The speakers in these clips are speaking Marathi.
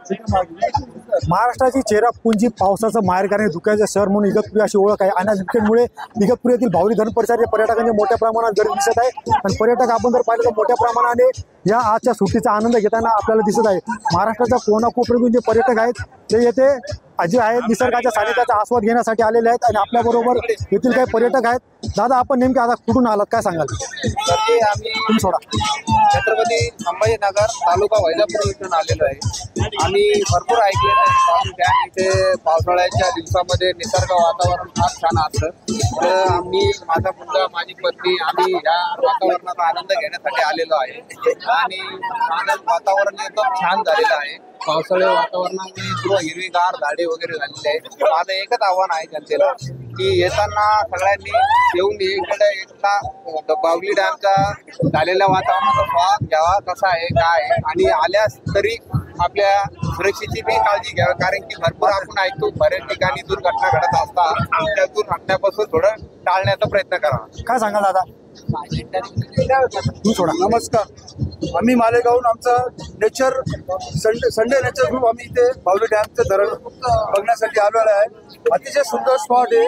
महाराष्ट्राची चेहरापुंजी पावसाचं माहेरघर आणि धुक्याचं शहर म्हणून इगतपुरी अशी ओळख आहे आणि क्रिकेटमुळे इगतपुरी येथील भावली धरण परिसरातील पर्यटकांचे मोठ्या प्रमाणात गर्दी दिसत आहे। आणि पर्यटक आपण जर पाहिलं तर मोठ्या प्रमाणाने या आजच्या सुट्टीचा आनंद घेताना आपल्याला दिसत आहे। महाराष्ट्राच्या कोणाकोपऱ्यातून जे पर्यटक आहेत ते येथे जे आहेत निसर्गाच्या सानिध्याचा आस्वाद घेण्यासाठी आलेले आहेत आणि आपल्याबरोबर येथील काही पर्यटक आहेत। दादा, आपण नेमके आता कुठून आलात, काय सांगाल? आम्ही सोडा छत्रपती संभाजीनगर तालुका वैजापूर इथून आलेलो आहे। आम्ही भरपूर ऐकलेलं आहे डॅम इथे पावसाळ्याच्या दिवसामध्ये निसर्ग वातावरण फार छान असतं। तर आम्ही, माझा मुलगा, माझी पत्नी, आम्ही या वातावरणाचा आनंद घेण्यासाठी आलेलो आहे आणि वातावरण एकदम छान झालेलं आहे। पावसाळ्या वातावरणामुळे सर्व हिरवीगार झाडे वगैरे झालेले आहेत। माझं एकच आव्हान आहे जनतेला की येताना सगळ्यांनी येऊन इकडे एकदा बावली डॅमचा झालेल्या वातावरणाचा स्वाद घ्यावा, कसा आहे काय आहे, आणि आल्यास तरी आपल्या सुरक्षेची बी काळजी घ्यावी, कारण की भरपूर आपण ऐकतो बऱ्याच ठिकाणी दुर्घटना घडत असतात। त्यातून हटण्यापासून थोडं टाळण्याचा प्रयत्न करावा। काय सांगाल दादा? नमस्कार, आम्ही मालेगावहून आमचा नेचर संडे नेचर ग्रुप आम्ही इथे बावली डॅमचं धरण बघण्यासाठी आलेलो आहे। अतिशय सुंदर स्पॉट आहे।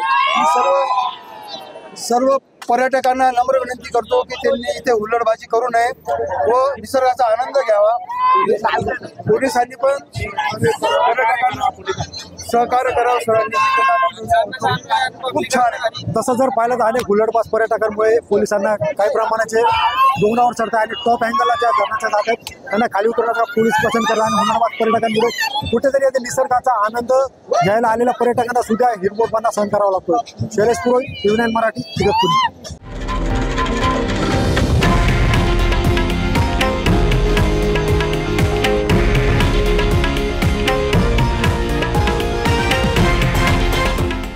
सर्व पर्यटकांना नम्र विनंती करतो की त्यांनी इथे हुल्लडबाजी करू नये व निसर्गाचा आनंद घ्यावा। पोलिसांनी पण पर्यटकांना सहकार्य करावं। सरांनी खूप छान आहे। तसं जर पाहिलं तर अनेक हुल्लडबाज पर्यटकांमुळे पोलिसांना काही प्रमाणाचे डोंगरावर चढता आणि टॉप अँगलला ज्या धरणाच्या जात आहेत त्यांना खाली उतरण्याचा पोलीस पसंत करला आणि हुल्लडबाज पर्यटकांविरोधात कुठेतरी येथे निसर्गाचा आनंद घ्यायला आलेल्या पर्यटकांना सुद्धा हिरमोटपणा सहन करावा लागतो। शैलेश पुरोहित, TV9 मराठी, इगतपुरी।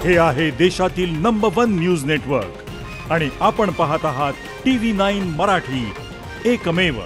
हे आहे देशातील नंबर 1 न्यूज नेटवर्क आणि आपण पाहत आहात TV9 मराठी, एकमेव।